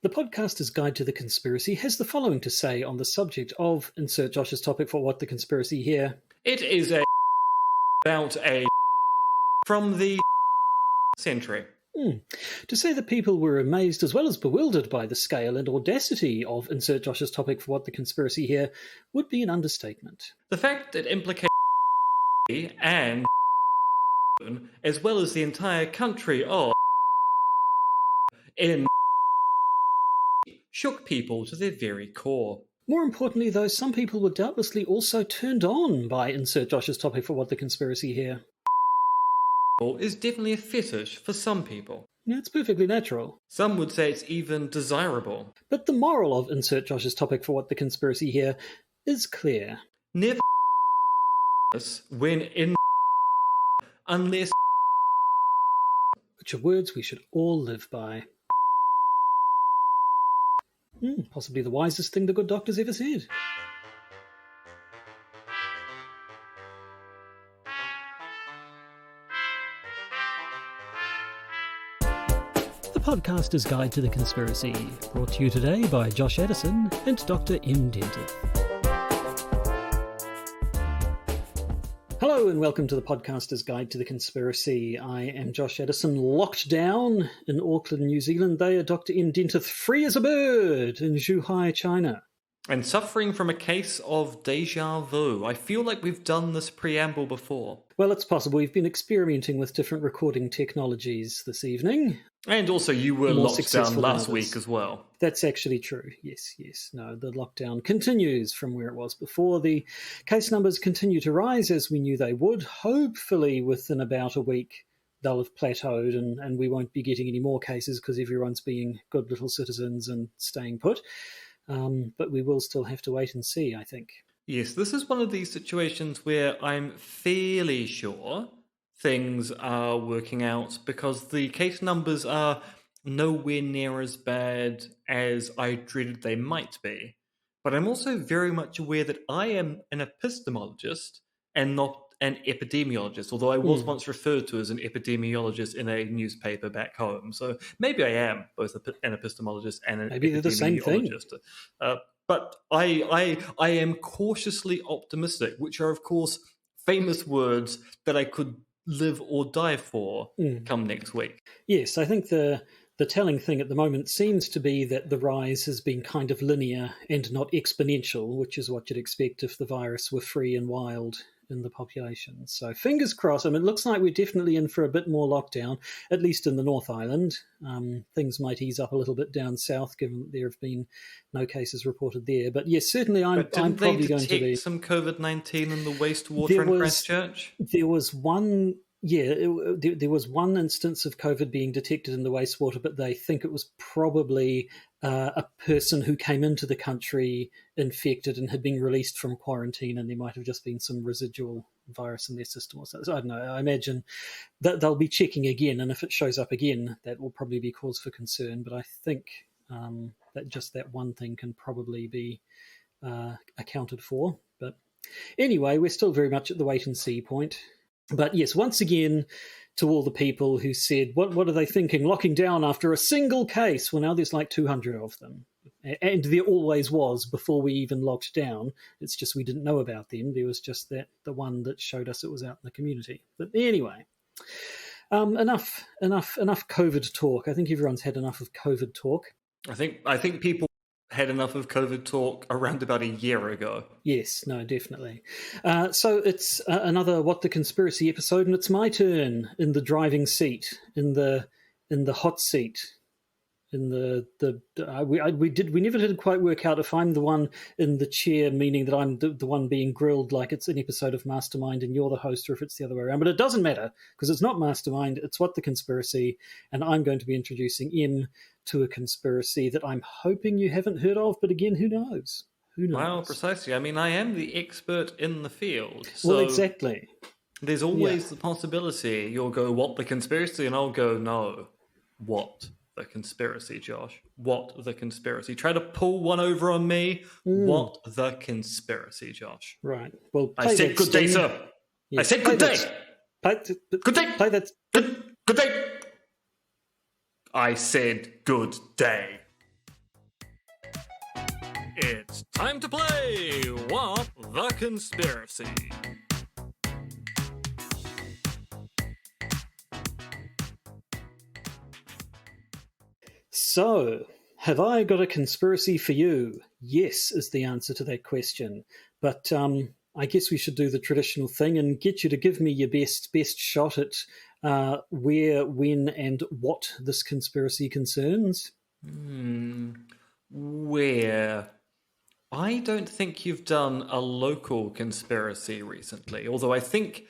The podcaster's guide to the conspiracy has the following to say on the subject of insert Josh's topic for what the conspiracy here. It is about a from the century. To say that people were amazed as well as bewildered by the scale and audacity of insert Josh's topic for what the conspiracy here would be an understatement. The fact it implicates and as well as the entire country of in shook people to their very core. More importantly, though, some people were doubtlessly also turned on by insert Josh's topic for what the conspiracy here is definitely a fetish for some people. Yeah, it's perfectly natural. Some would say it's even desirable. But the moral of insert Josh's topic for what the conspiracy here is clear. Never when in unless which are words we should all live by. Possibly the wisest thing the good doctor's ever said. The Podcaster's Guide to the Conspiracy, brought to you today by Josh Edison and Dr. M. Dentith. Hello and welcome to the Podcaster's Guide to the Conspiracy. I am Josh Edison, locked down in Auckland, New Zealand. They are Dr. M. Dentith, free as a bird in Zhuhai, China. And suffering from a case of deja vu. I feel like we've done this preamble before. Well, it's possible. We've been experimenting with different recording technologies this evening. And also you were locked down last week as well. That's actually true. Yes. No, the lockdown continues from where it was before. The case numbers continue to rise as we knew they would. Hopefully within about a week they'll have plateaued and we won't be getting any more cases because everyone's being good little citizens and staying put. But we will still have to wait and see, I think. Yes, this is one of these situations where I'm fairly sure things are working out because the case numbers are nowhere near as bad as I dreaded they might be. But I'm also very much aware that I am an epistemologist and not an epidemiologist, although I was once referred to as an epidemiologist in a newspaper back home. So maybe I am both an epistemologist and an maybe they're the same thing. But I am cautiously optimistic, which are, of course, famous words that I could live or die for come next week. Yes, I think the telling thing at the moment seems to be that the rise has been kind of linear and not exponential, which is what you'd expect if the virus were free and wild in the population. So fingers crossed. I mean, it looks like we're definitely in for a bit more lockdown, at least in the North Island. Things might ease up a little bit down south, given that there have been no cases reported there. But yes, certainly I'm probably going to be. Some COVID-19 in the wastewater in Christchurch? There was one. Yeah, there was one instance of COVID being detected in the wastewater, but they think it was probably a person who came into the country infected and had been released from quarantine, and there might have just been some residual virus in their system or something. So I don't know. I imagine that they'll be checking again, and if it shows up again, that will probably be cause for concern. But I think that just that one thing can probably be accounted for. But anyway, we're still very much at the wait-and-see point. But yes, once again, to all the people who said, what are they thinking, locking down after a single case? Well, now there's like 200 of them. And there always was before we even locked down. It's just we didn't know about them. There was just the one that showed us it was out in the community. But anyway, enough COVID talk. I think everyone's had enough of COVID talk. I think people had enough of COVID talk around about a year ago. Yes, no, definitely. So it's another What the Conspiracy episode, and it's my turn in the driving seat, in the hot seat. We never did quite work out if I'm the one in the chair, meaning that I'm the one being grilled like it's an episode of Mastermind and you're the host, or if it's the other way around. But it doesn't matter, because it's not Mastermind, it's What the Conspiracy, and I'm going to be introducing M to a conspiracy that I'm hoping you haven't heard of, but again, who knows? Who knows? Well, precisely. I mean, I am the expert in the field. So well, exactly. There's always the possibility you'll go, what the conspiracy? And I'll go, no. What the conspiracy, Josh? What the conspiracy? Try to pull one over on me. What the conspiracy, Josh? Right. Well, I said good day, sir. Yeah. I said good day. Good day. Play that. Good day. I said good day. It's time to play What the Conspiracy. So, have I got a conspiracy for you? Yes, is the answer to that question. But I guess we should do the traditional thing and get you to give me your best shot at where, when, and what this conspiracy concerns. Where? I don't think you've done a local conspiracy recently, although I think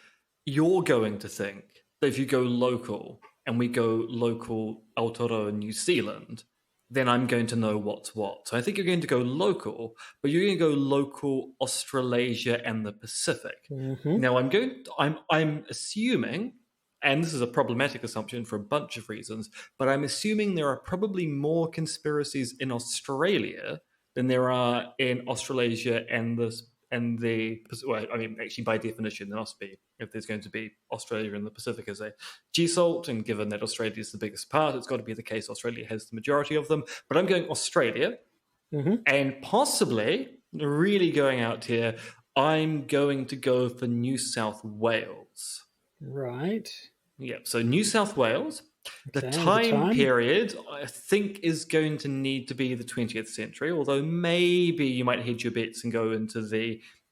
you're going to think that if you go local and we go local Aotearoa New Zealand, then I'm going to know what's what. So I think you're going to go local, but you're going to go local Australasia and the Pacific. Mm-hmm. Now I'm assuming, and this is a problematic assumption for a bunch of reasons, but I'm assuming there are probably more conspiracies in Australia than there are in Australasia and the well, I mean, actually, by definition, there must be, if there's going to be Australia and the Pacific as a G-salt, and given that Australia is the biggest part, it's got to be the case Australia has the majority of them. But I'm going Australia, and possibly, really going out here, I'm going to go for New South Wales. Right. Yeah, so New South Wales. Okay, The time period, I think, is going to need to be the 20th century, although maybe you might hedge your bets and go into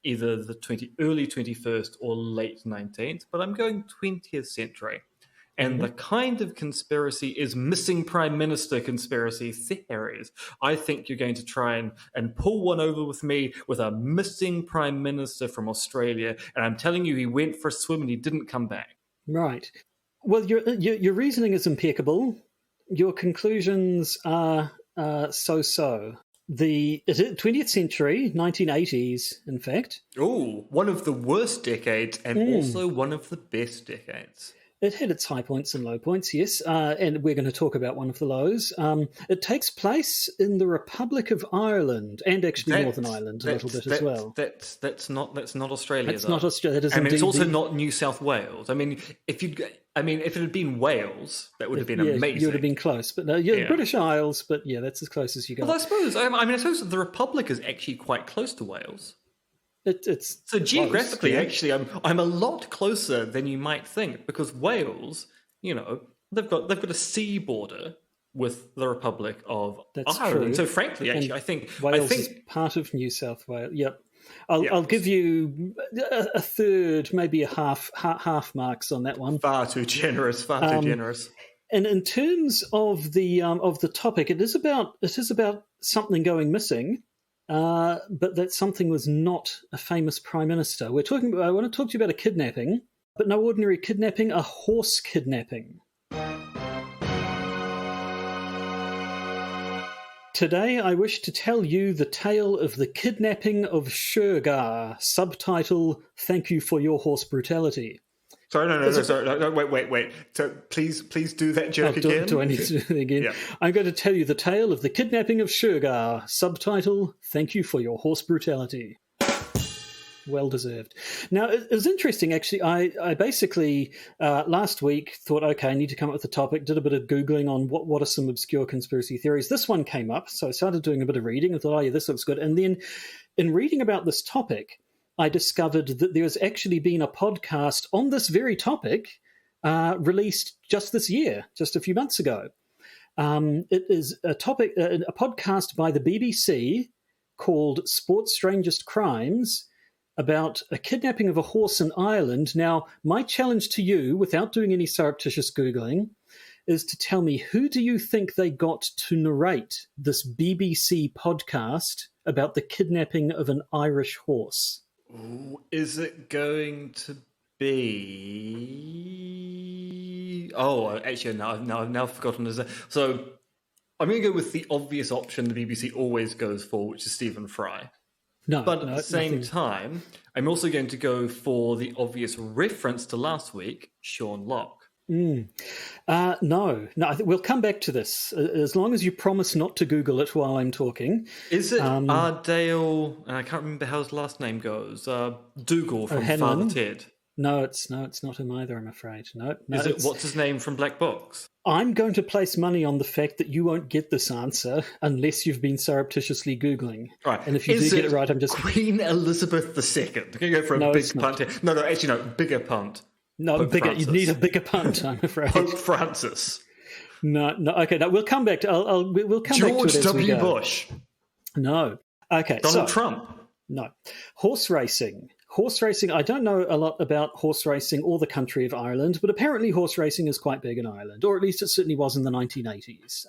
either the early 21st or late 19th, but I'm going 20th century. And the kind of conspiracy is missing prime minister conspiracy theories. I think you're going to try and pull one over with me with a missing prime minister from Australia, and I'm telling you, he went for a swim and he didn't come back. Right. Well, your reasoning is impeccable. Your conclusions are so-so. The 20th century, 1980s, in fact. Oh, one of the worst decades and also one of the best decades. It had its high points and low points, yes, and we're going to talk about one of the lows. It takes place in the Republic of Ireland and actually Northern Ireland a little bit as well. That's not Australia. It's though. not Australia. That is it's also not New South Wales. I mean, if it had been Wales, that would have been amazing. You would have been close, but no, British Isles. But yeah, that's as close as you go. Well, I suppose the Republic is actually quite close to Wales. It's so geographically, close, actually, I'm a lot closer than you might think, because Wales, they've got a sea border with the Republic of Ireland. True. So frankly, actually, and I think Wales is part of New South Wales. Yep. I'll give you a third, maybe a half marks on that one. Far too generous. And in terms of the topic, it is about something going missing. But that something was not a famous prime minister. I want to talk to you about a kidnapping, but no ordinary kidnapping, a horse kidnapping. Today I wish to tell you the tale of the kidnapping of Shergar, subtitle, Thank You for Your Horse Brutality. Sorry, no, wait. So please do that joke again. Do I need to do it again? Yeah. I'm going to tell you the tale of the kidnapping of Shergar. Subtitle, Thank You for Your Horse Brutality. Well deserved. Now, it was interesting, actually. I basically, last week, thought, okay, I need to come up with a topic, did a bit of Googling on what are some obscure conspiracy theories. This one came up, so I started doing a bit of reading and thought, oh, yeah, this looks good. And then in reading about this topic, I discovered that there has actually been a podcast on this very topic released just this year, just a few months ago. It is a podcast by the BBC called Sport's Strangest Crimes about a kidnapping of a horse in Ireland. Now, my challenge to you, without doing any surreptitious Googling, is to tell me, who do you think they got to narrate this BBC podcast about the kidnapping of an Irish horse? Ooh, is it going to be? Oh, actually, no, I've now forgotten. So I'm going to go with the obvious option the BBC always goes for, which is Stephen Fry. But at the same time, I'm also going to go for the obvious reference to last week, Sean Locke. No. We'll come back to this, as long as you promise not to Google it while I'm talking. Is it Ardale, I can't remember how his last name goes, Dougal from Father Ted? No, it's not him either, I'm afraid. No, Is it it's... what's his name from Black Box? I'm going to place money on the fact that you won't get this answer unless you've been surreptitiously Googling. Right. And if you Is do get it it right, I'm just... Queen Elizabeth II? I'm going to go for a No, big it's punt not. here. No, actually, no, bigger punt. No, Pope bigger. Francis. You'd need a bigger punt, I'm afraid. Pope Francis. No. Okay, no, we'll come back to... we'll come back to George it as we W. go. Bush. No. Okay, Donald Trump. No. Horse racing. Horse racing, I don't know a lot about horse racing or the country of Ireland, but apparently horse racing is quite big in Ireland, or at least it certainly was in the 1980s.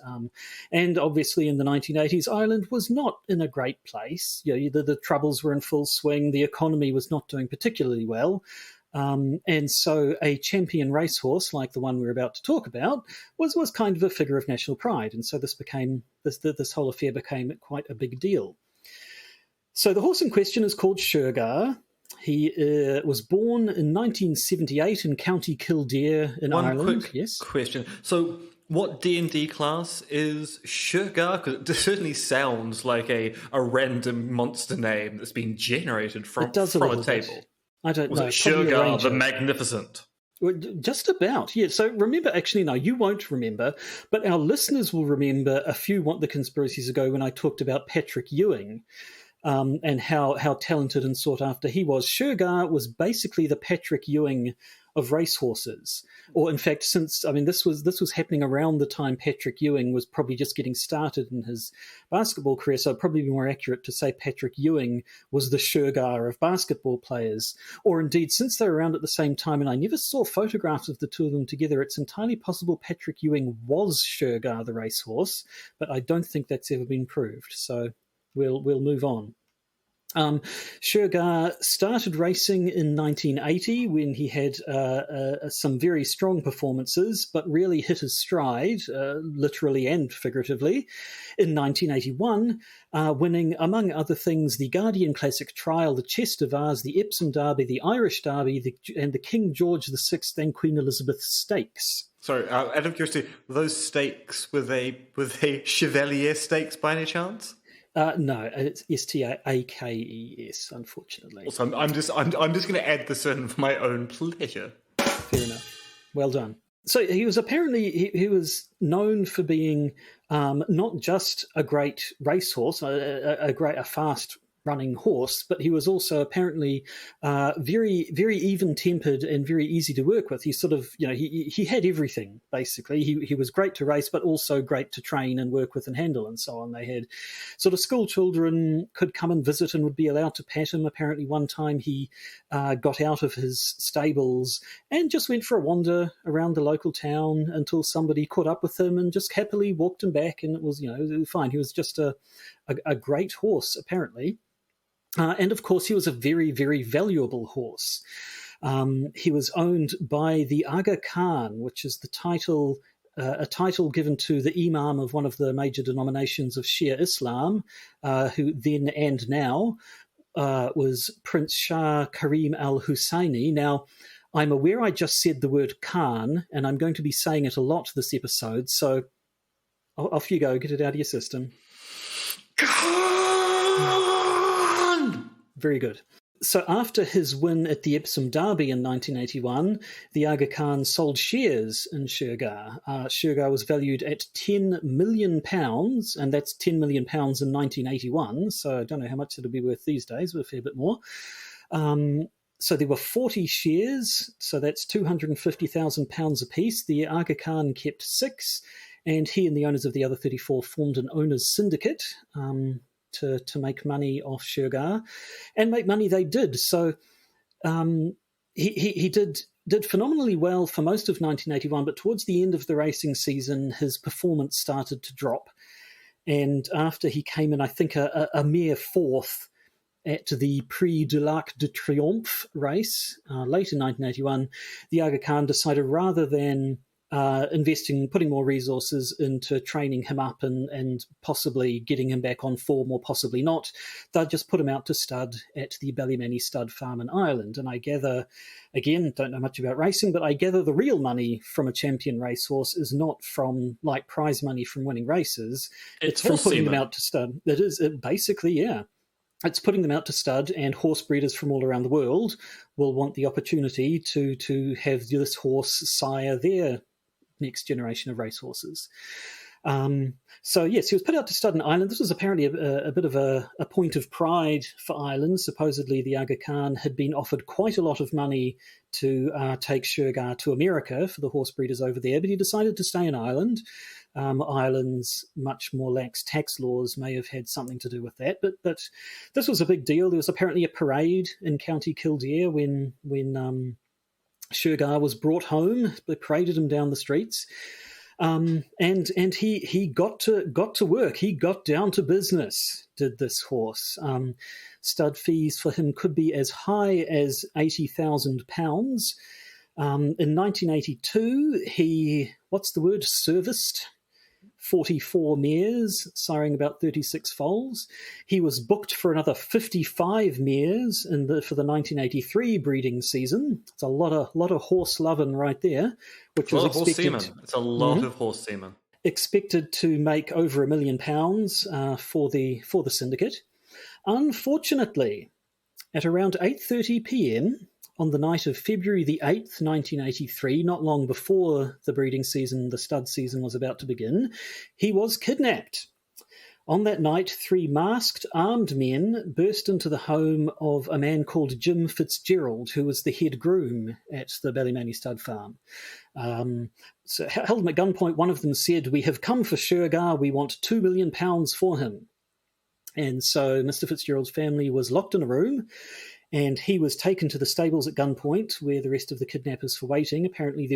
And obviously in the 1980s, Ireland was not in a great place. The troubles were in full swing. The economy was not doing particularly well. And so a champion racehorse, like the one we're about to talk about, was kind of a figure of national pride. And so this whole affair became quite a big deal. So the horse in question is called Shergar. He was born in 1978 in County Kildare in Ireland. One quick yes? question. So what D&D class is Shergar? Because it certainly sounds like a random monster name that's been generated from a table. Bit. I don't know. Was it Shergar the Magnificent? Just about, yeah. So remember, actually, no, you won't remember, but our listeners will remember a few What the Conspiracies ago when I talked about Patrick Ewing. And how talented and sought after he was. Shergar was basically the Patrick Ewing of racehorses. Or in fact, this was happening around the time Patrick Ewing was probably just getting started in his basketball career, so it'd probably be more accurate to say Patrick Ewing was the Shergar of basketball players. Or indeed, since they were around at the same time, and I never saw photographs of the two of them together, it's entirely possible Patrick Ewing was Shergar the racehorse, but I don't think that's ever been proved. So we'll move on. Shergar started racing in 1980 when he had some very strong performances, but really hit his stride, literally and figuratively, in 1981, winning, among other things, the Guardian Classic Trial, the Chester Vase, the Epsom Derby, the Irish Derby, and the King George VI and Queen Elizabeth Stakes. Sorry, out of curiosity, were those stakes, were they Chevalier stakes by any chance? No, it's Stakes, unfortunately. Also, I'm just going to add this in for my own pleasure. Fair enough. Well done. So he was apparently he was known for being not just a great racehorse, a fast running horse, but he was also apparently very, very even-tempered and very easy to work with. He sort of, he had everything, basically. He was great to race, but also great to train and work with and handle and so on. They had sort of school children could come and visit and would be allowed to pet him. Apparently one time he got out of his stables and just went for a wander around the local town until somebody caught up with him and just happily walked him back, and it was, fine. He was just a great horse, apparently. And of course, he was a very, very valuable horse. He was owned by the Aga Khan, which is the title, a title given to the Imam of one of the major denominations of Shia Islam, who then and now was Prince Shah Karim al-Husseini. Now, I'm aware I just said the word Khan, and I'm going to be saying it a lot this episode, so off you go, get it out of your system. Very good. So after his win at the Epsom Derby in 1981, the Aga Khan sold shares in Shergar. Shergar was valued at £10 million, and that's £10 million in 1981, so I don't know how much it'll be worth these days, but a fair bit more. So there were 40 shares, so that's £250,000 apiece. The Aga Khan kept 6, and he and the owners of the other 34 formed an owners syndicate to make money off Shergar, and make money they did. So he did phenomenally well for most of 1981, but towards the end of the racing season, his performance started to drop. And after he came in, I think, a mere 4th at the Prix de l'Arc de Triomphe race, late in 1981, the Aga Khan decided rather than putting more resources into training him up and possibly getting him back on form, or possibly not, they'd just put him out to stud at the Ballymoney Stud Farm in Ireland. And I gather, again, don't know much about racing, but I gather the real money from a champion racehorse is not from, like, prize money from winning races. It's from putting them out to stud. Basically, yeah. it's putting them out to stud, and horse breeders from all around the world will want the opportunity to have this horse sire their next generation of racehorses. So yes, he was put out to stud in Ireland. This was apparently a bit of a point of pride for Ireland. Supposedly the Aga Khan had been offered quite a lot of money to take Shergar to America for the horse breeders over there, but he decided to stay in Ireland. Ireland's much more lax tax laws may have had something to do with that, but this was a big deal. There was apparently a parade in County Kildare when Shergar was brought home. They paraded him down the streets. And he got to work. He got down to business, did this horse. Stud fees for him could be as high as £80,000. In 1982, he, serviced 44 mares, siring about 36 foals. He was booked for another 55 mares for the 1983 breeding season. It's a lot of horse loving right there, which was expected. It's a lot of horse semen. Expected to make over £1 million for the syndicate. Unfortunately, at around 8:30 p.m. on the night of February the 8th, 1983, not long before the breeding season, the stud season was about to begin, he was kidnapped. On that night, 3 masked, armed men burst into the home of a man called Jim Fitzgerald, who was the head groom at the Ballymoney stud farm. So held him at gunpoint, one of them said, "We have come for Shergar, we want £2 million for him." And so Mr. Fitzgerald's family was locked in a room, and he was taken to the stables at gunpoint where the rest of the kidnappers were waiting. Apparently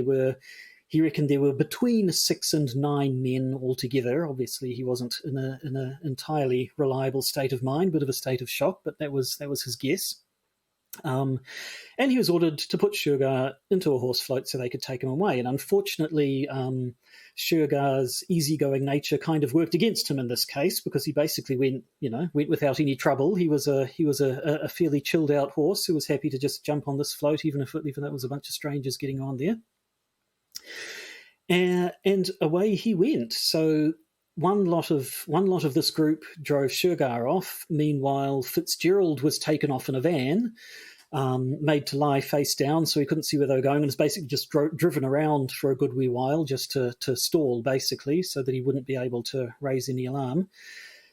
he reckoned there were between 6 and 9 men altogether. Obviously he wasn't in an entirely reliable state of mind, bit of a state of shock, but that was his guess. And he was ordered to put Shergar into a horse float so they could take him away. And unfortunately, Shergar's easygoing nature kind of worked against him in this case, because he basically went without any trouble. He was a fairly chilled out horse who was happy to just jump on this float, even if that was a bunch of strangers getting on there. And away he went. So one lot of this group drove Shergar off. Meanwhile, Fitzgerald was taken off in a van, made to lie face down so he couldn't see where they were going, and was basically just driven around for a good wee while just to stall, basically, so that he wouldn't be able to raise any alarm.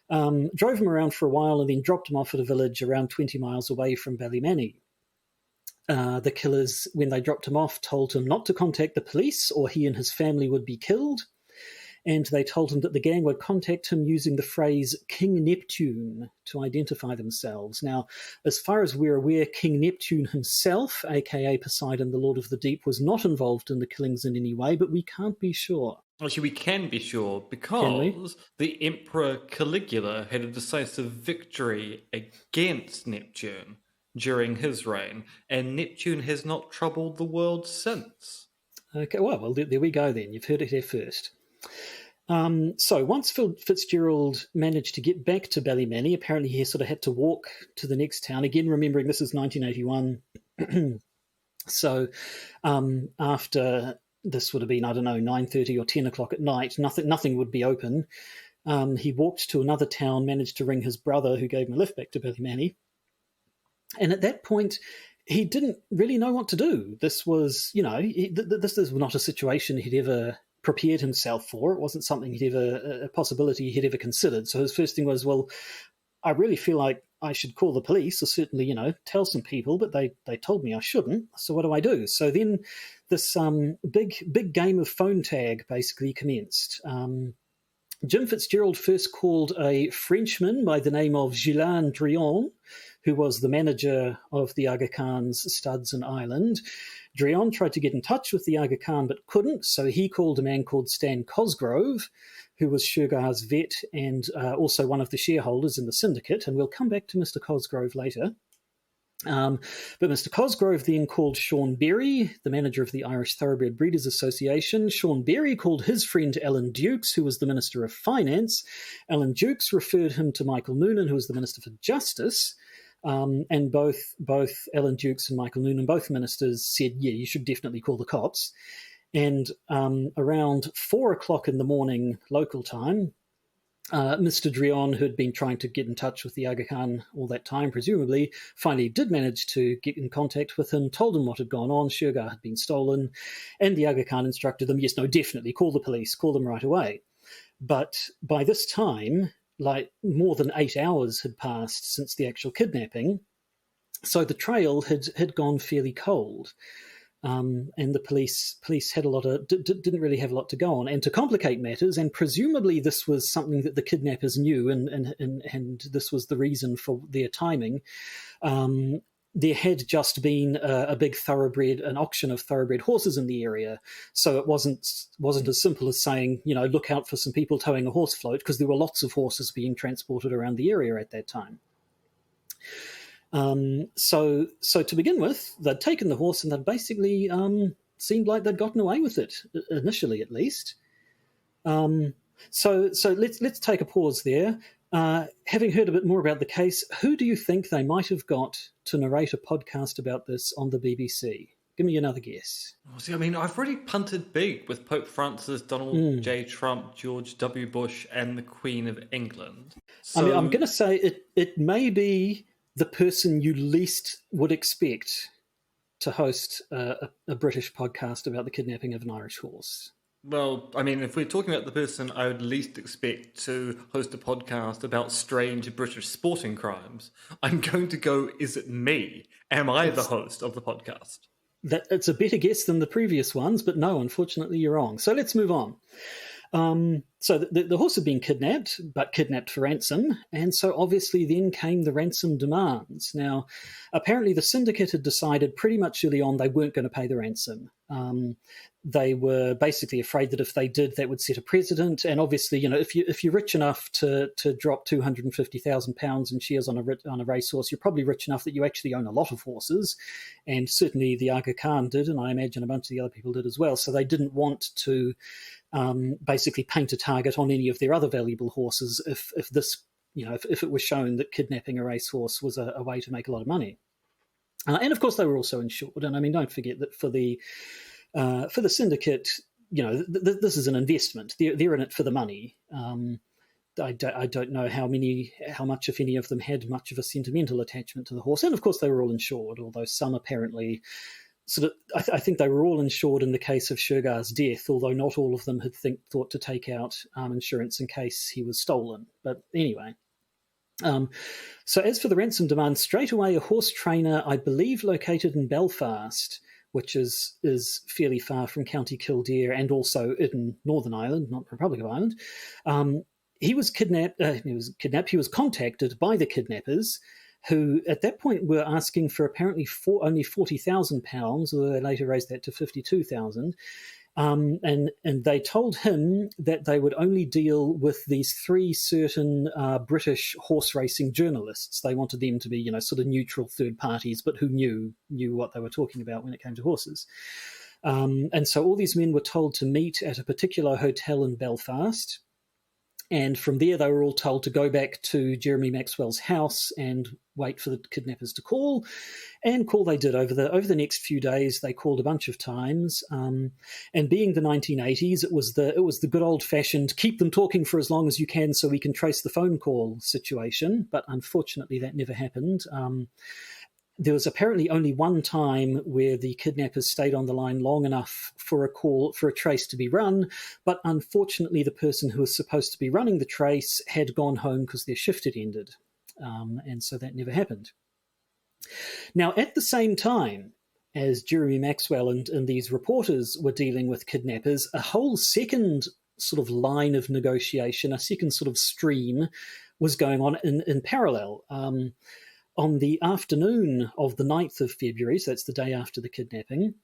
Drove him around for a while and then dropped him off at a village around 20 miles away from Ballymoney. The killers, when they dropped him off, told him not to contact the police or he and his family would be killed. And they told him that the gang would contact him using the phrase King Neptune to identify themselves. Now, as far as we're aware, King Neptune himself, aka Poseidon, the Lord of the Deep, was not involved in the killings in any way, but we can't be sure. Actually, we can be sure, because the Emperor Caligula had a decisive victory against Neptune during his reign, and Neptune has not troubled the world since. Okay, well, there we go then. You've heard it here first. So once Fitzgerald managed to get back to Ballymoney, apparently he sort of had to walk to the next town. Again, remembering this is 1981. So after this would have been, 9:30 or 10 o'clock at night, nothing would be open. He walked to another town, managed to ring his brother, who gave him a lift back to Ballymoney. And at that point, he didn't really know what to do. This was, this is not a situation he'd ever prepared himself for. It wasn't something a possibility he'd ever considered. So his first thing was, well, I really feel like I should call the police or certainly, tell some people, but they told me I shouldn't. So what do I do? So then this big game of phone tag basically commenced. Jim Fitzgerald first called a Frenchman by the name of Gilles Drion, who was the manager of the Aga Khan's studs in Ireland. Drion tried to get in touch with the Aga Khan but couldn't, so he called a man called Stan Cosgrove, who was Shergar's vet and also one of the shareholders in the syndicate, and we'll come back to Mr. Cosgrove later. But Mr. Cosgrove then called Sean Berry, the manager of the Irish Thoroughbred Breeders Association. Sean Berry called his friend Alan Dukes, who was the Minister of Finance. Alan Dukes referred him to Michael Noonan, who was the Minister for Justice. And both Alan Dukes and Michael Noonan, both ministers, said, yeah, you should definitely call the cops. And around 4 o'clock in the morning local time, Mr. Drion, who had been trying to get in touch with the Aga Khan all that time, presumably, finally did manage to get in contact with him, told him what had gone on, Shergar had been stolen, and the Aga Khan instructed them, yes, no, definitely, call the police, call them right away. But by this time, like more than 8 hours had passed since the actual kidnapping, so the trail had gone fairly cold. And the police had didn't really have a lot to go on. And to complicate matters, and presumably this was something that the kidnappers knew, and this was the reason for their timing. There had just been an auction of thoroughbred horses in the area, so it wasn't as simple as saying, look out for some people towing a horse float, because there were lots of horses being transported around the area at that time. So to begin with, they'd taken the horse and they'd basically seemed like they'd gotten away with it, initially at least. So let's take a pause there. Having heard a bit more about the case, who do you think they might have got to narrate a podcast about this on the BBC? Give me another guess. See, I mean, I've already punted big with Pope Francis, Donald J. Trump, George W. Bush, and the Queen of England. So, I mean, I'm going to say it may be the person you least would expect to host a British podcast about the kidnapping of an Irish horse. Well, I mean, if we're talking about the person I would least expect to host a podcast about strange British sporting crimes, I'm going to go, is it me? Am I the host of the podcast? It's a better guess than the previous ones, but no, unfortunately, you're wrong. So let's move on. So the horse had been kidnapped, but kidnapped for ransom, and so obviously then came the ransom demands. Now, apparently the syndicate had decided pretty much early on they weren't going to pay the ransom. They were basically afraid that if they did, that would set a precedent. And obviously, if you're rich enough to drop £250,000 in shares on a racehorse, you're probably rich enough that you actually own a lot of horses, and certainly the Aga Khan did, and I imagine a bunch of the other people did as well. So they didn't want to basically paint a target on any of their other valuable horses if it was shown that kidnapping a racehorse was a way to make a lot of money. And of course, they were also insured. And I mean, don't forget that for the syndicate, this is an investment. They're in it for the money. I don't know how much, if any of them, had much of a sentimental attachment to the horse. And of course, they were all insured, although some apparently I think they were all insured in the case of Shergar's death, although not all of them had thought to take out insurance in case he was stolen. But anyway. So as for the ransom demand, straight away a horse trainer, I believe located in Belfast, which is fairly far from County Kildare and also in Northern Ireland, not Republic of Ireland, he was kidnapped. He was contacted by the kidnappers, who at that point were asking for apparently only £40,000, although they later raised that to £52,000. And they told him that they would only deal with these 3 certain British horse racing journalists. They wanted them to be, sort of neutral third parties, but who knew what they were talking about when it came to horses. And so all these men were told to meet at a particular hotel in Belfast. And from there, they were all told to go back to Jeremy Maxwell's house and wait for the kidnappers to call. And call they did over the next few days. They called a bunch of times. And being the 1980s, it was the good old-fashioned keep them talking for as long as you can so we can trace the phone call situation. But unfortunately, that never happened. There was apparently only one time where the kidnappers stayed on the line long enough for a trace to be run, but unfortunately the person who was supposed to be running the trace had gone home because their shift had ended, and so that never happened. Now, at the same time as Jeremy Maxwell and these reporters were dealing with kidnappers, a whole second sort of line of negotiation, a second sort of stream was going on in parallel. On the afternoon of the 9th of February, so that's the day after the kidnapping,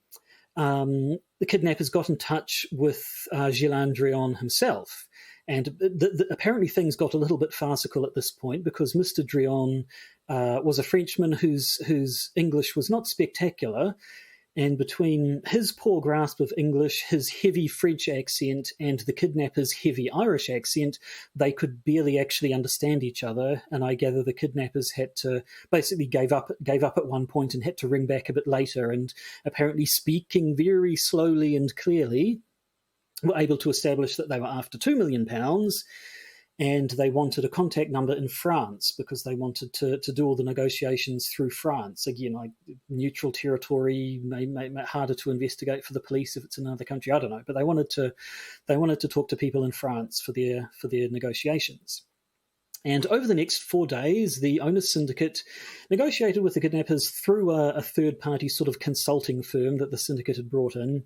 the kidnappers got in touch with Gilles Drion himself. And apparently things got a little bit farcical at this point because Mr. Drion was a Frenchman whose English was not spectacular. And between his poor grasp of English, his heavy French accent, and the kidnappers' heavy Irish accent, they could barely actually understand each other. And I gather the kidnappers basically gave up at one point and had to ring back a bit later. And apparently, speaking very slowly and clearly, were able to establish that they were after £2 million. and they wanted a contact number in France because they wanted to do all the negotiations through France. Again, like neutral territory, may harder to investigate for the police if it's in another country. I don't know, but they wanted to talk to people in France for their negotiations. And over the next 4 days, the owners syndicate negotiated with the kidnappers through a third-party sort of consulting firm that the syndicate had brought in,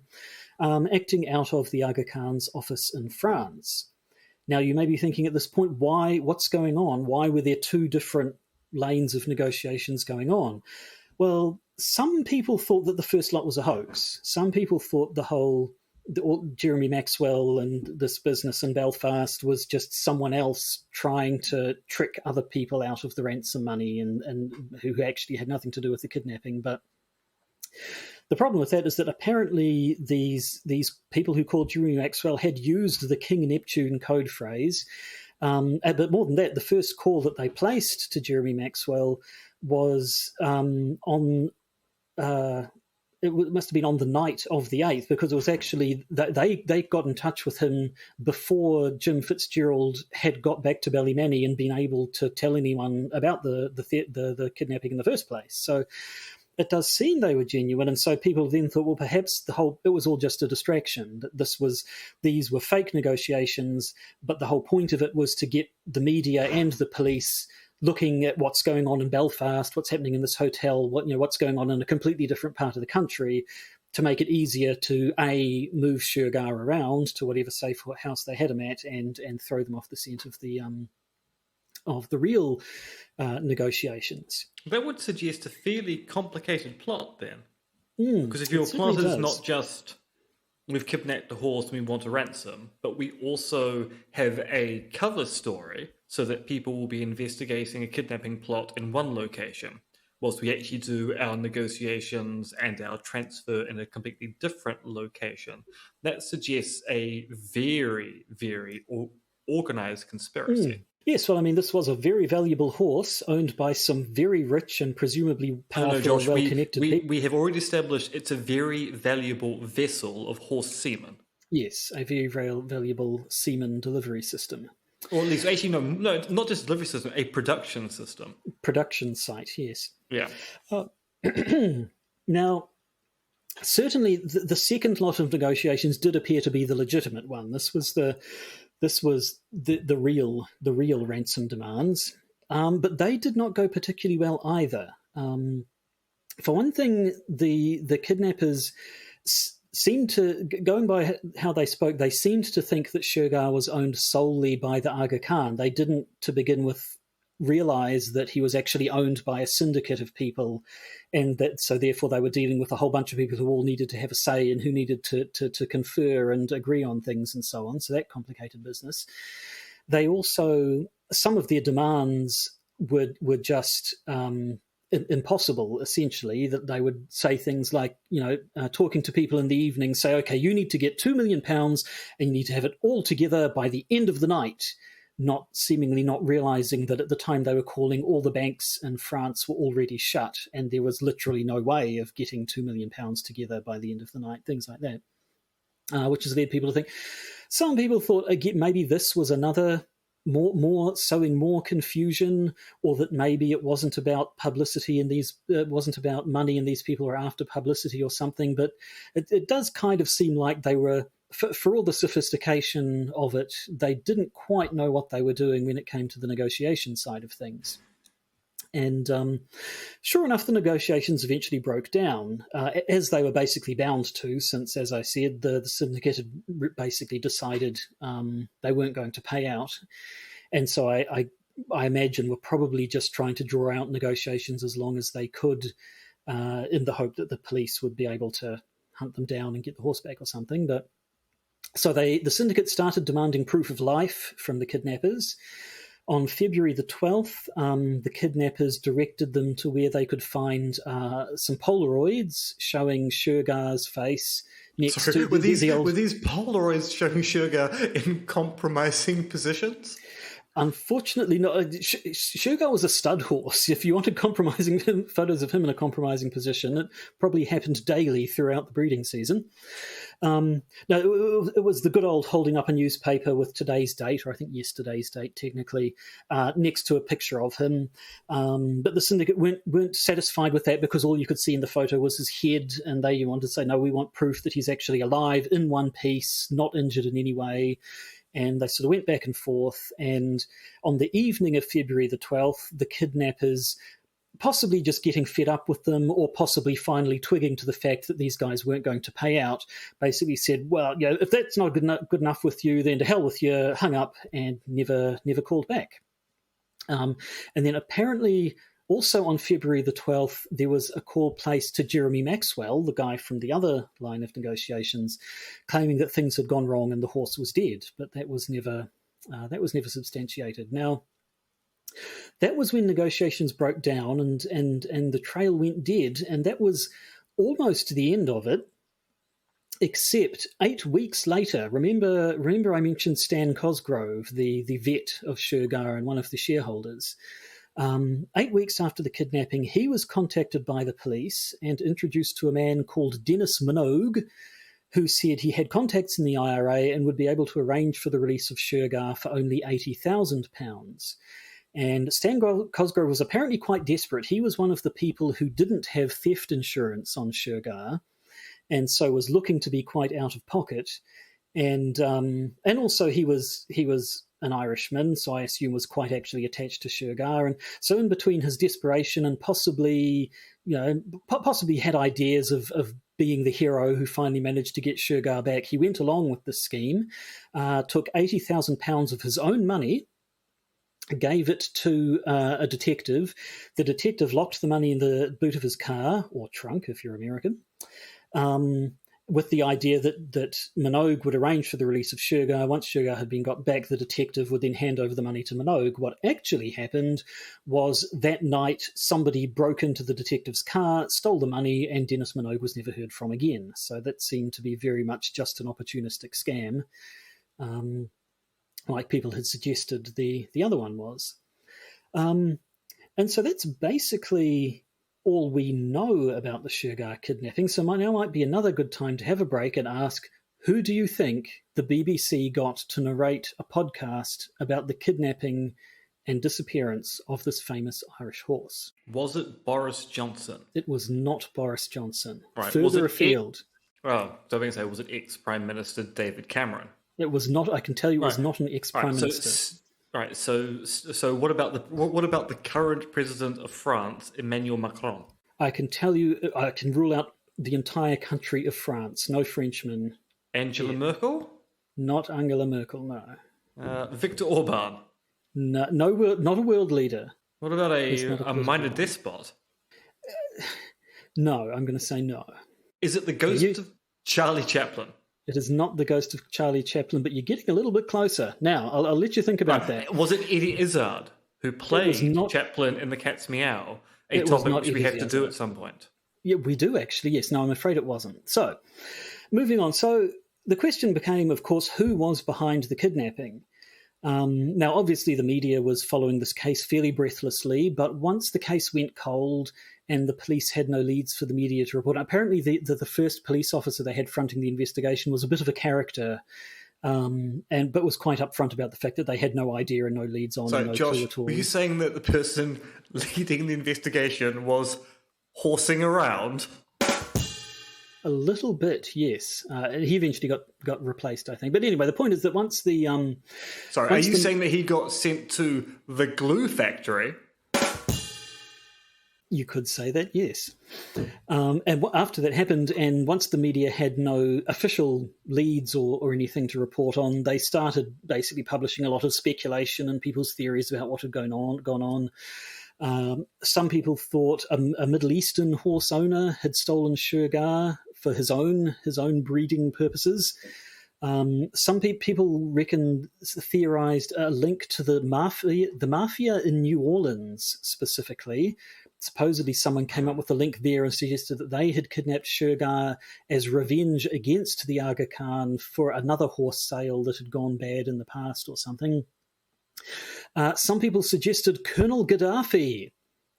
acting out of the Aga Khan's office in France. Now, you may be thinking at this point, what's going on? Why were there two different lanes of negotiations going on? Well, some people thought that the first lot was a hoax. Some people thought Jeremy Maxwell and this business in Belfast was just someone else trying to trick other people out of the ransom money and who actually had nothing to do with the kidnapping. But the problem with that is that apparently these people who called Jeremy Maxwell had used the King Neptune code phrase. But more than that, the first call that they placed to Jeremy Maxwell was it must have been on the night of the 8th, because it was actually they got in touch with him before Jim Fitzgerald had got back to Ballymoney and been able to tell anyone about the kidnapping in the first place. So it does seem they were genuine, and so people then thought, well, perhaps it was all just a distraction. That these were fake negotiations, but the whole point of it was to get the media and the police looking at what's going on in Belfast, what's happening in this hotel, what's going on in a completely different part of the country, to make it easier to move Shergar around to whatever safe house they had him at, and throw them off the scent of the real negotiations. That would suggest a fairly complicated plot then, because if your plot is not just we've kidnapped a horse and we want a ransom, but we also have a cover story so that people will be investigating a kidnapping plot in one location, whilst we actually do our negotiations and our transfer in a completely different location. That suggests a very, very organized conspiracy. Yes, well, I mean, this was a very valuable horse owned by some very rich and presumably powerful, Josh, well-connected people. We have already established it's a very valuable vessel of horse semen. Yes, a very, very valuable semen delivery system. Or at least, actually, no, not just a delivery system, a production system. Production site, yes. Yeah. Now, certainly the second lot of negotiations did appear to be the legitimate one. This was the real ransom demands, but they did not go particularly well either. For one thing, the kidnappers seemed to, going by how they spoke, they seemed to think that Shergar was owned solely by the Aga Khan. They didn't, to begin with, realize that he was actually owned by a syndicate of people, and that so therefore they were dealing with a whole bunch of people who all needed to have a say and who needed to confer and agree on things and so on. So that complicated business. They also, some of their demands were just impossible, essentially, that they would say things like, talking to people in the evening, say, okay, you need to get £2 million and you need to have it all together by the end of the night, seemingly not realizing that at the time they were calling, all the banks in France were already shut and there was literally no way of getting £2 million together by the end of the night, things like that, which has led people to think. Some people thought, again, maybe this was another more sowing more confusion, or that maybe it wasn't about publicity and it wasn't about money and these people are after publicity or something. But it does kind of seem like they were, for all the sophistication of it, they didn't quite know what they were doing when it came to the negotiation side of things. And sure enough, the negotiations eventually broke down, as they were basically bound to, since, as I said, the syndicate had basically decided they weren't going to pay out. And so I imagine were probably just trying to draw out negotiations as long as they could, in the hope that the police would be able to hunt them down and get the horse back or something. But so the syndicate started demanding proof of life from the kidnappers. On February the 12th, the kidnappers directed them to where they could find some Polaroids showing Shergar's face next to were these Polaroids showing Shergar in compromising positions? Unfortunately, not. Shergar was a stud horse. If you wanted compromising photos of him in a compromising position, it probably happened daily throughout the breeding season. No, it was the good old holding up a newspaper with today's date, or I think yesterday's date, technically, next to a picture of him. But the syndicate weren't satisfied with that because all you could see in the photo was his head, and they wanted to say, no, we want proof that he's actually alive, in one piece, not injured in any way. And they sort of went back and forth. And on the evening of February the 12th, the kidnappers, possibly just getting fed up with them or possibly finally twigging to the fact that these guys weren't going to pay out, basically said, well, if that's not good enough with you, then to hell with you, hung up and never called back. And then apparently also on February the 12th, there was a call placed to Jeremy Maxwell, the guy from the other line of negotiations, claiming that things had gone wrong and the horse was dead. But that was never substantiated. Now, that was when negotiations broke down and the trail went dead, and that was almost the end of it. Except 8 weeks later, remember I mentioned Stan Cosgrove, the vet of Shergar and one of the shareholders. 8 weeks after the kidnapping, he was contacted by the police and introduced to a man called Dennis Minogue, who said he had contacts in the IRA and would be able to arrange for the release of Shergar for only £80,000. And Stan Cosgrove was apparently quite desperate. He was one of the people who didn't have theft insurance on Shergar, and so was looking to be quite out of pocket. And also he was an Irishman, so I assume was quite actually attached to Shergar. And so in between his desperation and possibly had ideas of being the hero who finally managed to get Shergar back, he went along with the scheme, took £80,000 of his own money, gave it to a detective. The detective locked the money in the boot of his car, or trunk if you're American, with the idea that Minogue would arrange for the release of Shergar. Once Shergar had been got back, the detective would then hand over the money to Minogue. What actually happened was that night somebody broke into the detective's car, stole the money, and Dennis Minogue was never heard from again. So that seemed to be very much just an opportunistic scam, like people had suggested the other one was. And so that's basically all we know about the Shergar kidnapping. So now might be another good time to have a break and ask, who do you think the BBC got to narrate a podcast about the kidnapping and disappearance of this famous Irish horse? Was it Boris Johnson? It was not Boris Johnson. Right. Further afield. Well, I was going to say, was it ex-Prime Minister David Cameron? It was not. I can tell you, it was not an ex-Prime Minister. Right. So what about the current president of France, Emmanuel Macron? I can tell you. I can rule out the entire country of France. No Frenchman. Angela Merkel? Not Angela Merkel. No. Viktor Orban? No. Not a world leader. What about a minor despot? No, I'm going to say no. Is it the ghost of Charlie Chaplin? It is not the ghost of Charlie Chaplin, but you're getting a little bit closer. Now, I'll let you think about that. Was it Eddie Izzard, who played Chaplin in The Cat's Meow, a topic which we have to do at some point? Yeah, we do actually, yes. No, I'm afraid it wasn't. So, moving on. So, the question became, of course, who was behind the kidnapping? Now, obviously, the media was following this case fairly breathlessly, but once the case went cold and the police had no leads for the media to report, apparently the first police officer they had fronting the investigation was a bit of a character, but was quite upfront about the fact that they had no idea and no leads on. So, no Josh, clue at all. were you saying that the person leading the investigation was horsing around? A little bit, yes. He eventually got replaced, I think. But anyway, the point is that once the... are you saying that he got sent to the glue factory? You could say that, yes. And after that happened, and once the media had no official leads or anything to report on, they started basically publishing a lot of speculation and people's theories about what had gone on. Some people thought a Middle Eastern horse owner had stolen Shergar for his own breeding purposes. Some people theorized a link to the mafia in New Orleans specifically. Supposedly someone came up with a link there and suggested that they had kidnapped Shergar as revenge against the Aga Khan for another horse sale that had gone bad in the past or something. Some people suggested Colonel Gaddafi,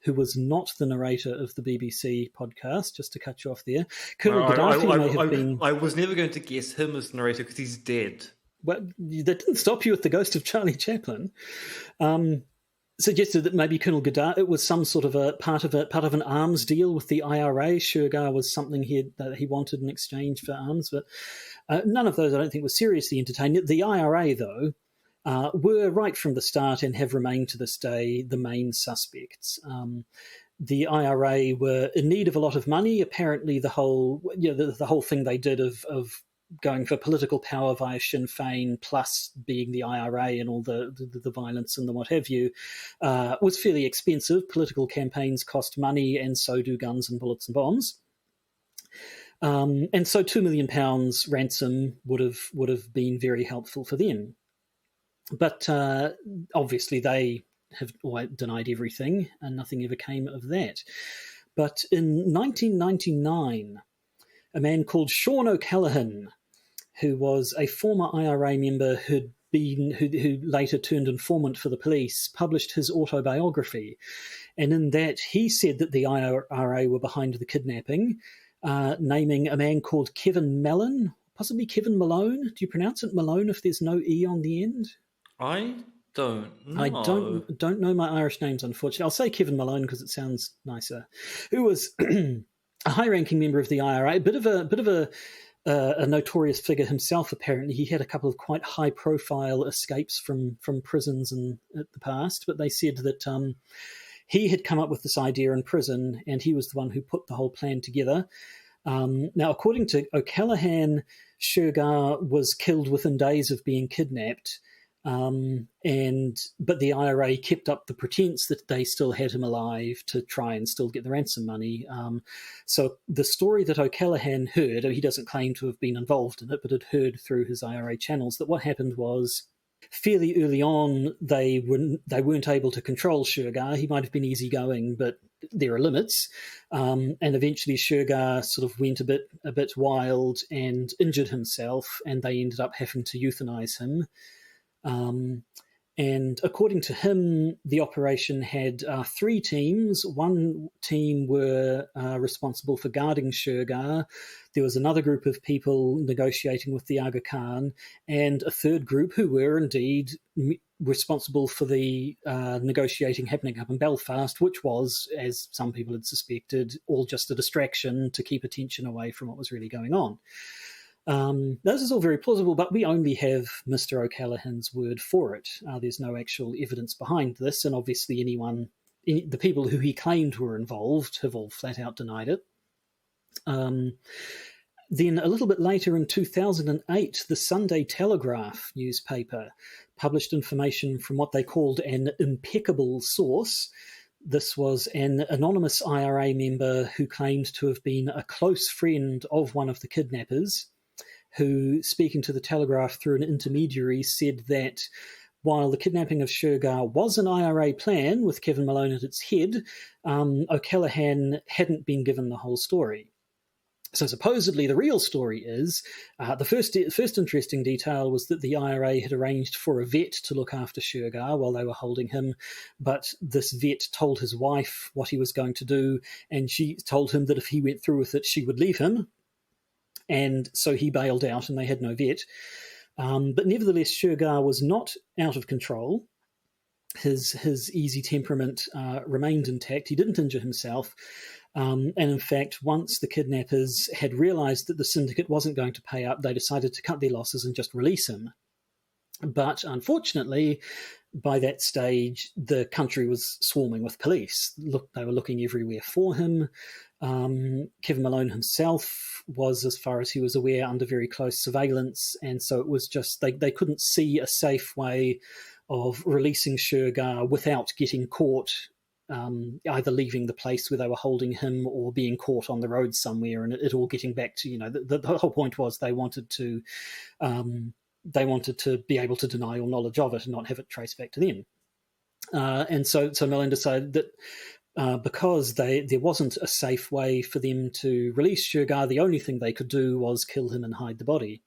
who was not the narrator of the BBC podcast, just to cut you off there. Colonel Gaddafi may have been... I was never going to guess him as the narrator because he's dead. Well, that didn't stop you with the ghost of Charlie Chaplin. Suggested that maybe Colonel Gaddafi, it was some sort of a part of an arms deal with the IRA. Shergar was something that he wanted in exchange for arms, but none of those I don't think was seriously entertaining. The IRA, though, were right from the start and have remained to this day the main suspects. The IRA were in need of a lot of money. Apparently, the whole thing they did of going for political power via Sinn Féin, plus being the IRA and all the violence and the what have you, was fairly expensive. Political campaigns cost money, and so do guns and bullets and bombs. And so £2 million ransom would have been very helpful for them. But obviously they have denied everything, and nothing ever came of that. But in 1999, a man called Sean O'Callaghan, who was a former IRA member who later turned informant for the police, published his autobiography. And in that, he said that the IRA were behind the kidnapping, naming a man called Kevin Mellon, possibly Kevin Malone. Do you pronounce it Malone if there's no E on the end? I don't know. I don't know my Irish names, unfortunately. I'll say Kevin Malone because it sounds nicer. Who was a high-ranking member of the IRA, a bit of a notorious figure himself. Apparently, he had a couple of quite high-profile escapes from prisons in the past. But they said that he had come up with this idea in prison, and he was the one who put the whole plan together. Now, according to O'Callaghan, Shergar was killed within days of being kidnapped. But the IRA kept up the pretense that they still had him alive to try and still get the ransom money. So the story that O'Callaghan heard, he doesn't claim to have been involved in it, but had heard through his IRA channels that what happened was fairly early on they weren't able to control Shergar. He might have been easygoing, but there are limits. And eventually Shergar sort of went a bit wild and injured himself, and they ended up having to euthanize him. And according to him, the operation had 3 teams. One team were responsible for guarding Shergar. There was another group of people negotiating with the Aga Khan, and a third group who were indeed responsible for the negotiating happening up in Belfast, which was, as some people had suspected, all just a distraction to keep attention away from what was really going on. This is all very plausible, but we only have Mr. O'Callaghan's word for it. There's no actual evidence behind this, and obviously the people who he claimed were involved have all flat out denied it. Then a little bit later in 2008, the Sunday Telegraph newspaper published information from what they called an impeccable source. This was an anonymous IRA member who claimed to have been a close friend of one of the kidnappers, who, speaking to the Telegraph through an intermediary, said that while the kidnapping of Shergar was an IRA plan with Kevin Malone at its head, O'Callaghan hadn't been given the whole story. So supposedly the real story is, the first interesting detail was that the IRA had arranged for a vet to look after Shergar while they were holding him, but this vet told his wife what he was going to do, and she told him that if he went through with it, she would leave him. And so he bailed out and they had no vet. But nevertheless, Shergar was not out of control. His easy temperament remained intact. He didn't injure himself. And in fact, once the kidnappers had realized that the syndicate wasn't going to pay up, they decided to cut their losses and just release him. But unfortunately, by that stage, the country was swarming with police. They were looking everywhere for him. Kevin Malone himself was, as far as he was aware, under very close surveillance, and so it was just they couldn't see a safe way of releasing Shergar without getting caught, either leaving the place where they were holding him or being caught on the road somewhere, and it all getting back to, the whole point was they wanted to be able to deny all knowledge of it and not have it traced back to them. And so Malone decided that because there wasn't a safe way for them to release Shergar, the only thing they could do was kill him and hide the body.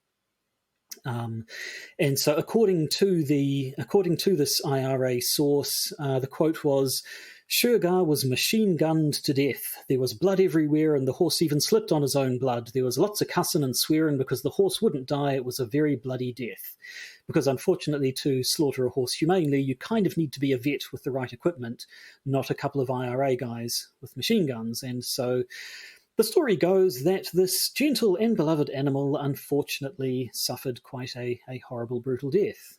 And so, according to this IRA source, the quote was, "Shergar was machine gunned to death. There was blood everywhere, and the horse even slipped on his own blood. There was lots of cussing and swearing because the horse wouldn't die. It was a very bloody death." Because unfortunately, to slaughter a horse humanely, you kind of need to be a vet with the right equipment, not a couple of IRA guys with machine guns. And so the story goes that this gentle and beloved animal unfortunately suffered quite a horrible, brutal death.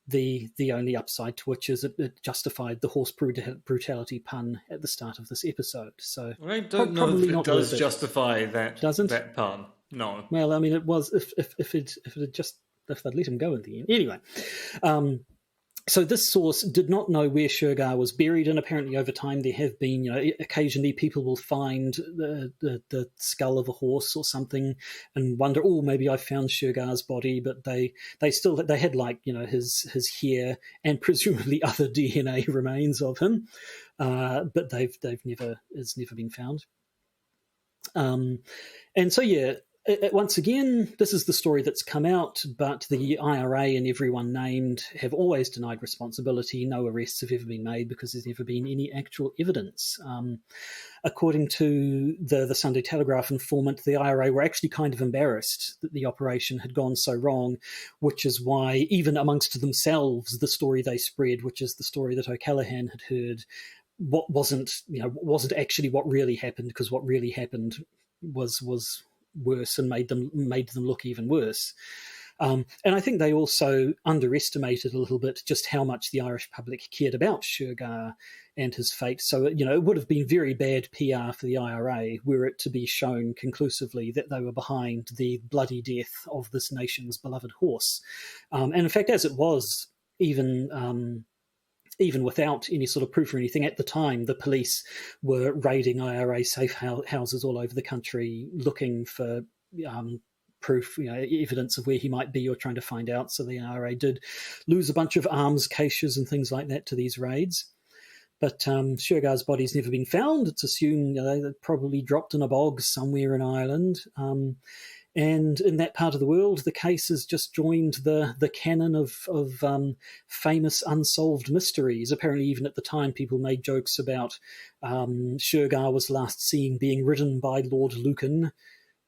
The only upside to which is it justified the horse brutality pun at the start of this episode. So I don't know if it does justify that. Doesn't? That pun? No. Well, I mean, it was if they'd let him go in the end. Anyway, so this source did not know where Shergar was buried, and apparently over time there have been, occasionally people will find the skull of a horse or something and wonder, oh, maybe I found Shergar's body, but they had his hair and presumably other DNA remains of him, but it's never been found. And so once again, this is the story that's come out, but the IRA and everyone named have always denied responsibility. No arrests have ever been made because there's never been any actual evidence. According to the Sunday Telegraph informant, the IRA were actually kind of embarrassed that the operation had gone so wrong, which is why even amongst themselves, the story they spread, which is the story that O'Callaghan had heard, wasn't actually what really happened, because what really happened was worse and made them look even worse. And I think they also underestimated a little bit just how much the Irish public cared about Shergar and his fate. So, it would have been very bad PR for the IRA were it to be shown conclusively that they were behind the bloody death of this nation's beloved horse. And in fact, as it was, even without any sort of proof or anything, at the time, the police were raiding IRA safe houses all over the country looking for proof, evidence of where he might be or trying to find out. So the IRA did lose a bunch of arms caches and things like that to these raids. But Shergar's body's never been found. It's assumed they probably dropped in a bog somewhere in Ireland. And in that part of the world, the case has just joined the canon of famous unsolved mysteries. Apparently, even at the time, people made jokes about Shergar was last seen being ridden by Lord Lucan,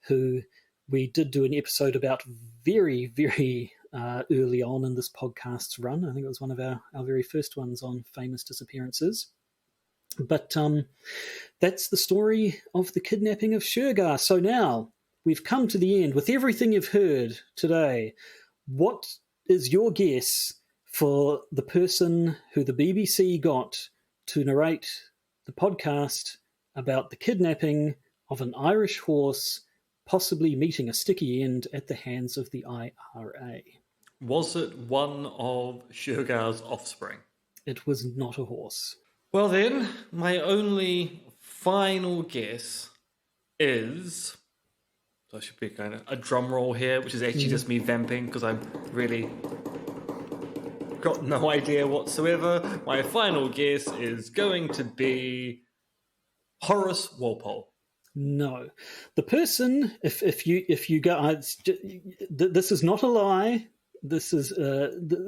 who we did do an episode about very, very early on in this podcast's run. I think it was one of our very first ones on famous disappearances. But that's the story of the kidnapping of Shergar. So now we've come to the end. With everything you've heard today, what is your guess for the person who the BBC got to narrate the podcast about the kidnapping of an Irish horse, possibly meeting a sticky end at the hands of the IRA? Was it one of Shergar's offspring? It was not a horse. Well then, my only final guess is... So I should be kind of a drum roll here, which is actually just me vamping because I'm really got no idea whatsoever. My final guess is going to be Horace Walpole. No, the person. If you go, this is not a lie. This is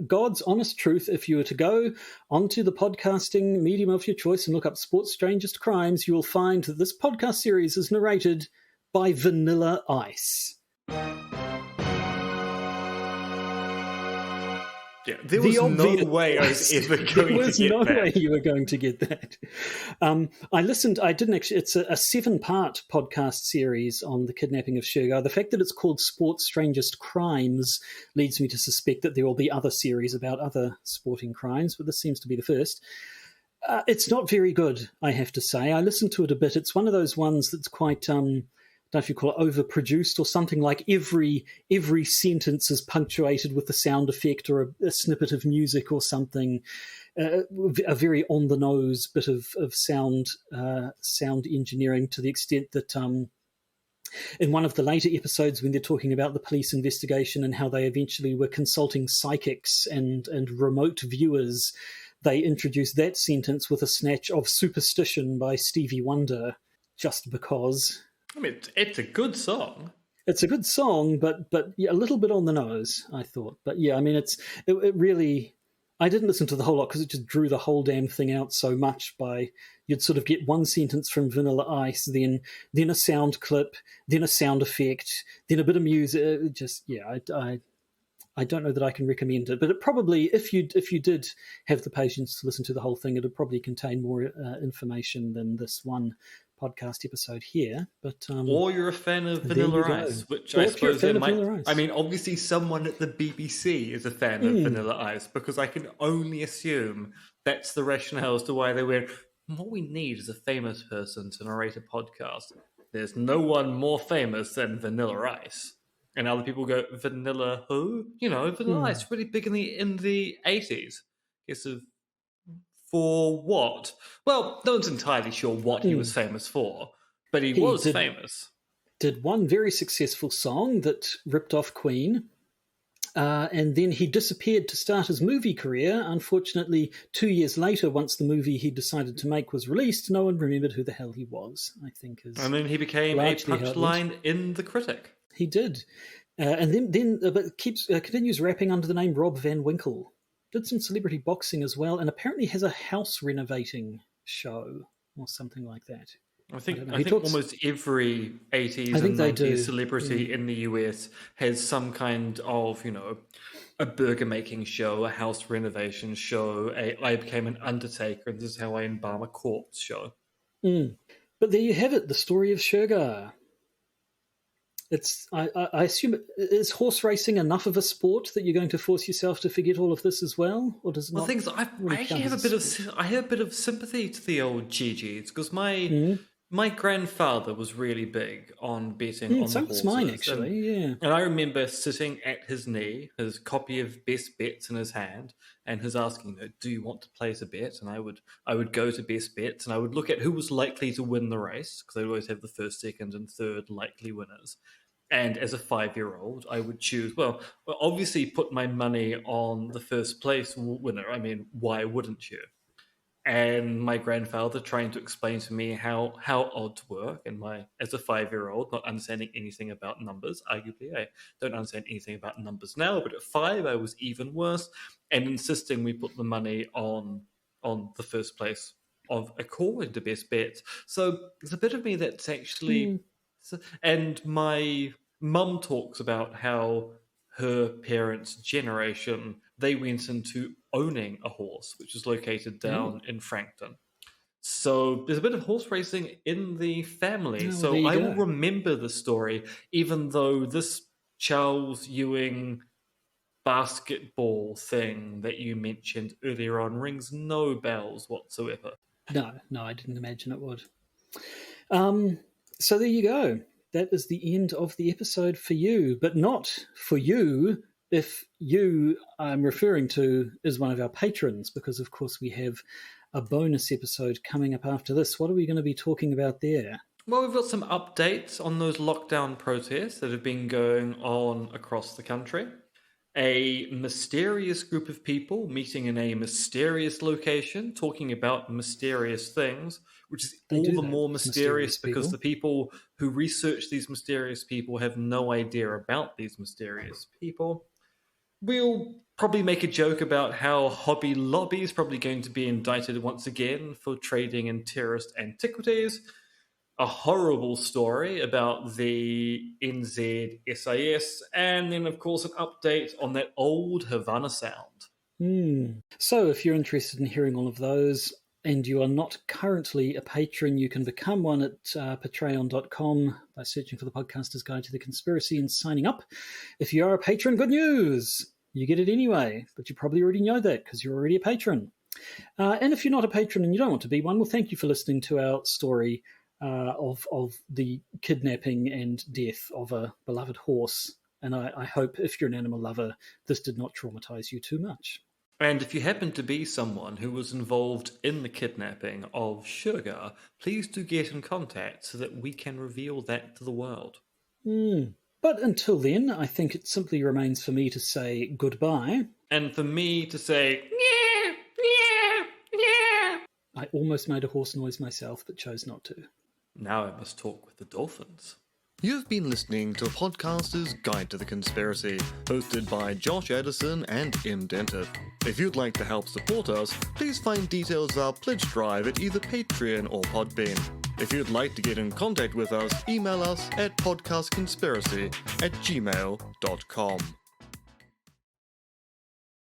God's honest truth. If you were to go onto the podcasting medium of your choice and look up Sports Strangest Crimes, you will find that this podcast series is narrated by Vanilla Ice. Yeah, there was no way I was ever going to get that. There was no way you were going to get that. I didn't actually, it's a 7-part podcast series on the kidnapping of Shergar. The fact that it's called Sports Strangest Crimes leads me to suspect that there will be other series about other sporting crimes, but this seems to be the first. It's not very good, I have to say. I listened to it a bit. It's one of those ones that's quite... don't know if you call it overproduced or something, like every sentence is punctuated with a sound effect or a snippet of music or something, a very on-the-nose bit of sound engineering, to the extent that in one of the later episodes when they're talking about the police investigation and how they eventually were consulting psychics and remote viewers, they introduced that sentence with a snatch of Superstition by Stevie Wonder, just because... I mean, it's a good song. It's a good song, but yeah, a little bit on the nose, I thought. But yeah, I mean, it really. I didn't listen to the whole lot because it just drew the whole damn thing out so much. You'd sort of get one sentence from Vanilla Ice, then a sound clip, then a sound effect, then a bit of music. Just yeah, I don't know that I can recommend it, but it probably, if you did have the patience to listen to the whole thing, it would probably contain more information than this one podcast episode here. But Or you're a fan of there you Vanilla go. Ice, which Or I if you're a suppose there fan of might. Vanilla I Ice. mean, obviously, someone at the BBC is a fan of Vanilla Ice because I can only assume that's the rationale as to why they went. What we need is a famous person to narrate a podcast. There's no one more famous than Vanilla Ice. And other people go, Vanilla who? Vanilla Ice, really big in the 80s. Guess of for what? Well, no one's entirely sure what he was famous for, but he He was did famous. one very successful song that ripped off Queen. And then he disappeared to start his movie career. Unfortunately, 2 years later, once the movie he decided to make was released, no one remembered who the hell he was, I think is And then he became a largely how it went. punchline in The Critic. He did. And then but continues rapping under the name Rob Van Winkle. Did some celebrity boxing as well, and apparently has a house renovating show or something like that. I think talks, almost every 80s I think and they 90s do. celebrity in the US has some kind of, a burger making show, a house renovation show, I became an undertaker and this is how I embalm a corpse show. But there you have it, the story of Shergar. I assume, is horse racing enough of a sport that you're going to force yourself to forget all of this as well, or does it not? I actually have a bit of sympathy to the old GGs because my grandfather was really big on betting on so the was horses. mine, actually, yeah. And I remember sitting at his knee, his copy of Best Bets in his hand, and his asking, "Do you want to place a bet?" And I would go to Best Bets and I would look at who was likely to win the race because they'd always have the first, second, and third likely winners. And as a 5-year-old, I would choose, obviously put my money on the first place winner. I mean, why wouldn't you? And my grandfather trying to explain to me how odds work, and as a 5-year-old, not understanding anything about numbers. Arguably, I don't understand anything about numbers now, but at 5, I was even worse, and insisting we put the money on the first place of according to Best Bets. So there's a bit of me that's actually. And my mum talks about how her parents' generation, they went into owning a horse, which is located down in Frankton. So there's a bit of horse racing in the family. So I will remember the story, even though this Charles Ewing basketball thing that you mentioned earlier on rings no bells whatsoever. No, I didn't imagine it would. So there you go. That is the end of the episode for you, but not for you if you, I'm referring to, is one of our patrons, because of course we have a bonus episode coming up after this. What are we going to be talking about there? Well, we've got some updates on those lockdown protests that have been going on across the country. A mysterious group of people meeting in a mysterious location, talking about mysterious things, which is all the more mysterious because the people who research these mysterious people have no idea about these mysterious people. We'll probably make a joke about how Hobby Lobby is probably going to be indicted once again for trading in terrorist antiquities. A horrible story about the NZSIS, and then, of course, an update on that old Havana sound. So if you're interested in hearing all of those, and you are not currently a patron, you can become one at patreon.com by searching for the Podcaster's Guide to the Conspiracy and signing up. If you are a patron, good news! You get it anyway, but you probably already know that because you're already a patron. And if you're not a patron and you don't want to be one, well, thank you for listening to our story of the kidnapping and death of a beloved horse. And I hope, if you're an animal lover, this did not traumatize you too much. And if you happen to be someone who was involved in the kidnapping of Shergar, please do get in contact so that we can reveal that to the world. But until then, I think it simply remains for me to say goodbye. And for me to say, yeah, yeah, yeah. I almost made a horse noise myself, but chose not to. Now I must talk with the dolphins. You've been listening to Podcaster's Guide to the Conspiracy, hosted by Josh Edison and M. Dentif. If you'd like to help support us, please find details of our pledge drive at either Patreon or Podbean. If you'd like to get in contact with us, email us at podcastconspiracy@gmail.com.